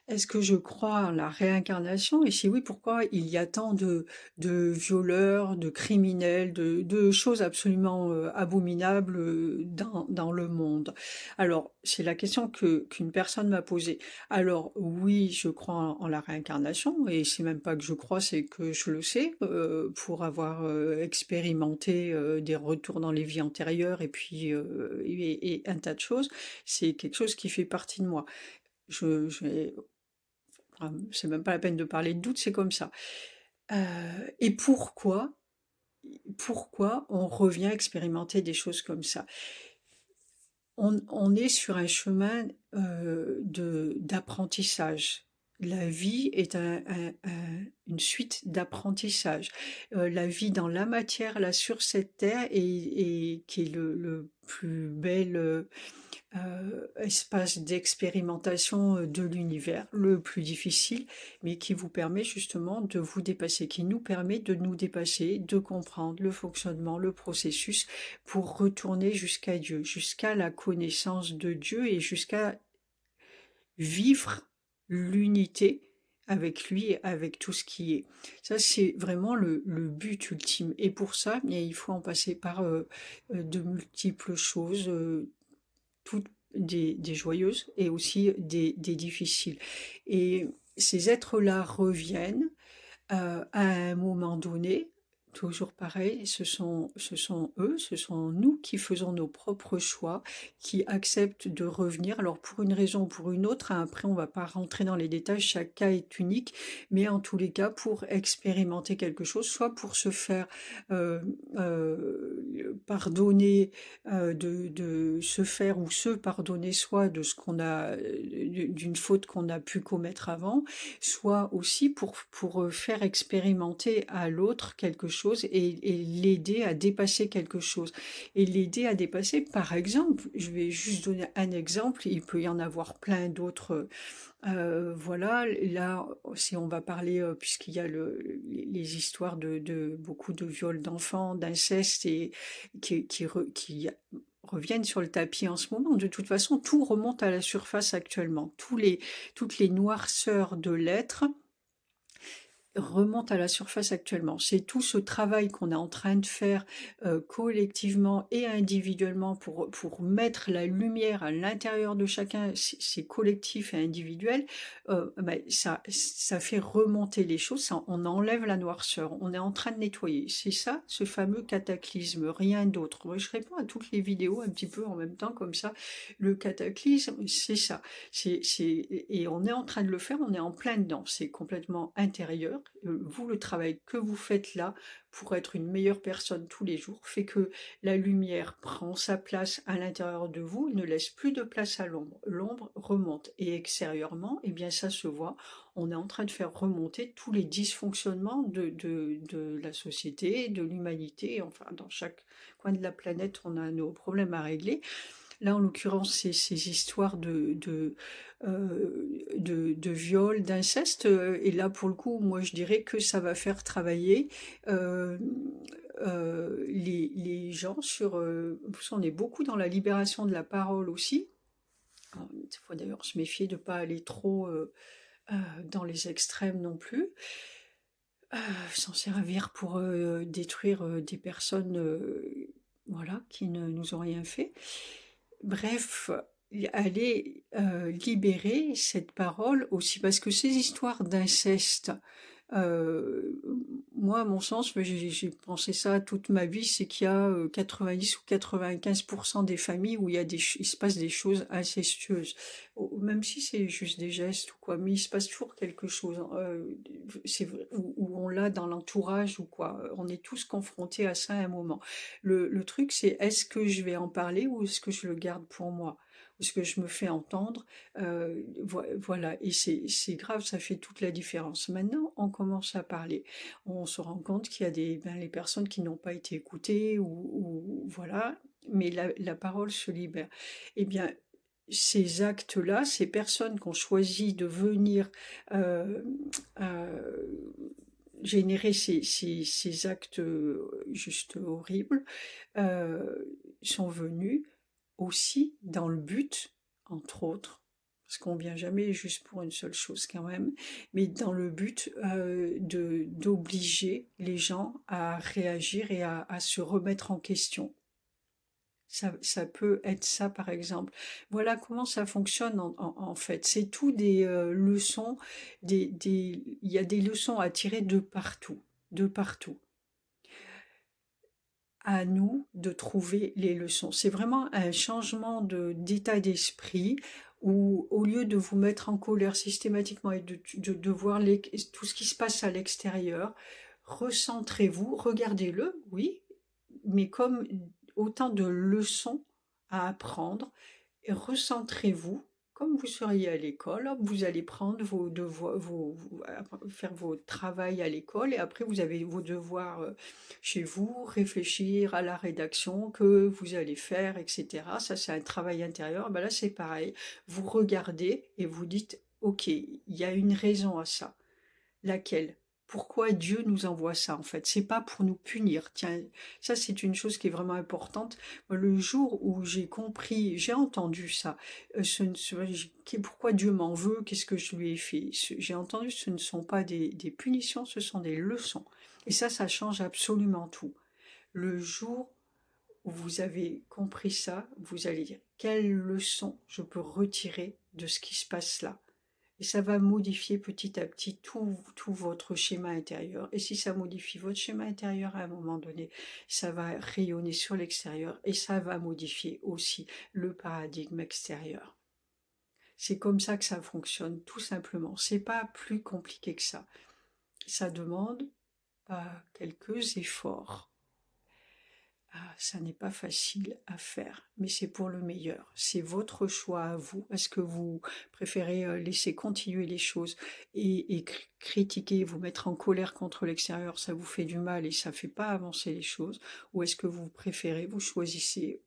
Est-ce que je crois en la réincarnation? Et si oui, pourquoi il y a tant de violeurs, de criminels, de choses absolument abominables dans le monde? Alors, c'est la question qu'une personne m'a posée. Alors, oui, je crois en la réincarnation, et c'est même pas que je crois, c'est que je le sais, pour avoir expérimenté des retours dans les vies antérieures, et puis et un tas de choses. C'est quelque chose qui fait partie de moi. Je c'est même pas la peine de parler de doute, c'est comme ça. Et pourquoi on revient expérimenter des choses comme ça? On est sur un chemin d'apprentissage. La vie est une suite d'apprentissage. La vie dans la matière, là, sur cette terre, et qui est le plus bel espace d'expérimentation de l'univers, le plus difficile, mais qui vous permet justement de vous dépasser, qui nous permet de nous dépasser, de comprendre le fonctionnement, le processus, pour retourner jusqu'à Dieu, jusqu'à la connaissance de Dieu, et jusqu'à vivre l'unité avec lui et avec tout ce qui est. Ça, c'est vraiment le but ultime. Et pour ça, bien, il faut en passer par de multiples choses, toutes des joyeuses, et aussi des difficiles. Et ces êtres-là reviennent à un moment donné, toujours pareil, ce sont eux, ce sont nous qui faisons nos propres choix, qui acceptent de revenir. Alors pour une raison ou pour une autre, hein, après on va pas rentrer dans les détails, chaque cas est unique, mais en tous les cas pour expérimenter quelque chose, soit pour se faire pardonner, de se faire ou se pardonner, soit de ce qu'on a, d'une faute qu'on a pu commettre avant, soit aussi pour faire expérimenter à l'autre quelque chose, et l'aider à dépasser quelque chose. Et l'aider à dépasser, par exemple, je vais juste donner un exemple, il peut y en avoir plein d'autres. Voilà, là, si on va parler, puisqu'il y a les histoires de beaucoup de viols d'enfants, d'inceste, et qui reviennent sur le tapis en ce moment. De toute façon, tout remonte à la surface actuellement. Toutes les noirceurs de l'être remonte à la surface actuellement. C'est tout ce travail qu'on est en train de faire collectivement et individuellement pour mettre la lumière à l'intérieur de chacun, c'est collectif et individuel, ben, ça fait remonter les choses, on enlève la noirceur, on est en train de nettoyer. C'est ça, ce fameux cataclysme, rien d'autre. Moi, je réponds à toutes les vidéos un petit peu en même temps, comme ça. Le cataclysme, c'est ça. Et on est en train de le faire, on est en plein dedans, c'est complètement intérieur. Vous, le travail que vous faites là pour être une meilleure personne tous les jours fait que la lumière prend sa place à l'intérieur de vous, ne laisse plus de place à l'ombre. L'ombre remonte, et extérieurement, eh bien ça se voit, on est en train de faire remonter tous les dysfonctionnements de la société, de l'humanité, enfin dans chaque coin de la planète on a nos problèmes à régler. Là, en l'occurrence, c'est ces histoires de viol, d'inceste. Et là, pour le coup, moi, je dirais que ça va faire travailler euh, les gens sur... parce qu'on est beaucoup dans la libération de la parole aussi. Alors, il faut d'ailleurs se méfier de ne pas aller trop dans les extrêmes non plus, s'en servir pour détruire des personnes voilà, qui ne nous ont rien fait. Bref, aller libérer cette parole aussi, parce que ces histoires d'inceste, euh, moi, à mon sens, mais j'ai pensé ça toute ma vie, c'est qu'il y a 90 ou 95% des familles où il se passe des choses incestueuses. Même si c'est juste des gestes ou quoi, mais il se passe toujours quelque chose, hein. C'est vrai, où on l'a dans l'entourage ou quoi. On est tous confrontés à ça à un moment. Le truc, c'est est-ce que je vais en parler, ou est-ce que je le garde pour moi? Ou est-ce que je me fais entendre? Voilà, et c'est grave, ça fait toute la différence. Maintenant, on commence à parler. On se rend compte qu'il y a les personnes qui n'ont pas été écoutées, ou voilà, mais la parole se libère. Eh bien, ces actes-là, ces personnes qui ont choisi de venir euh, euh, générer ces actes juste horribles, sont venus aussi dans le but, entre autres, parce qu'on vient jamais juste pour une seule chose quand même, mais dans le but d'obliger les gens à réagir et à se remettre en question. Ça peut être ça, par exemple. Voilà comment ça fonctionne en fait. C'est tout des leçons, il y a des leçons à tirer de partout, de partout. À nous de trouver les leçons. C'est vraiment un changement d'état d'esprit où, au lieu de vous mettre en colère systématiquement et de voir tout ce qui se passe à l'extérieur, recentrez-vous, regardez-le, oui, mais comme autant de leçons à apprendre, et recentrez-vous comme vous seriez à l'école. Hop, vous allez prendre vos devoirs, faire vos travail à l'école, et après vous avez vos devoirs chez vous, réfléchir à la rédaction que vous allez faire, etc. Ça, c'est un travail intérieur. Ben là, c'est pareil. Vous regardez et vous dites, OK, il y a une raison à ça. Laquelle? Pourquoi Dieu nous envoie ça en fait? C'est pas pour nous punir. Tiens, ça c'est une chose qui est vraiment importante. Moi, le jour où j'ai compris, j'ai entendu ça, pourquoi Dieu m'en veut? Qu'est-ce que je lui ai fait? J'ai entendu, ce ne sont pas des punitions, ce sont des leçons. Et ça change absolument tout. Le jour où vous avez compris ça, vous allez dire, quelle leçon je peux retirer de ce qui se passe là? Et ça va modifier petit à petit tout votre schéma intérieur. Et si ça modifie votre schéma intérieur à un moment donné, ça va rayonner sur l'extérieur et ça va modifier aussi le paradigme extérieur. C'est comme ça que ça fonctionne, tout simplement. C'est pas plus compliqué que ça. Ça demande quelques efforts. Ça n'est pas facile à faire, mais c'est pour le meilleur. C'est votre choix à vous. Est-ce que vous préférez laisser continuer les choses et critiquer, vous mettre en colère contre l'extérieur, ça vous fait du mal et ça ne fait pas avancer les choses? Ou est-ce que vous préférez, vous choisissez,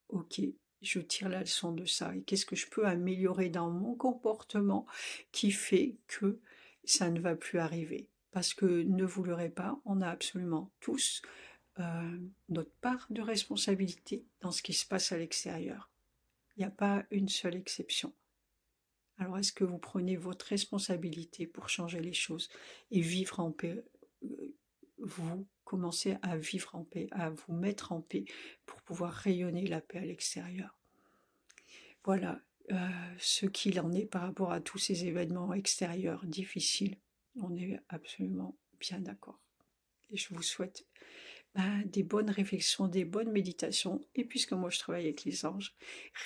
ok, je tire la leçon de ça et qu'est-ce que je peux améliorer dans mon comportement qui fait que ça ne va plus arriver? Parce que ne vous leurrez pas, on a absolument tous notre part de responsabilité dans ce qui se passe à l'extérieur. Il n'y a pas une seule exception. Alors est-ce que vous prenez votre responsabilité pour changer les choses et vivre en paix? Vous commencez à vivre en paix, à vous mettre en paix pour pouvoir rayonner la paix à l'extérieur. Voilà ce qu'il en est par rapport à tous ces événements extérieurs difficiles. On est absolument bien d'accord. Et je vous souhaite des bonnes réflexions, des bonnes méditations. Et puisque moi je travaille avec les anges,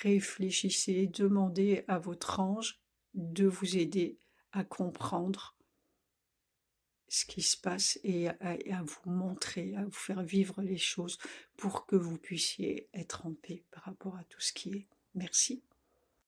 réfléchissez, demandez à votre ange de vous aider à comprendre ce qui se passe et à vous montrer, à vous faire vivre les choses pour que vous puissiez être en paix par rapport à tout ce qui est. Merci.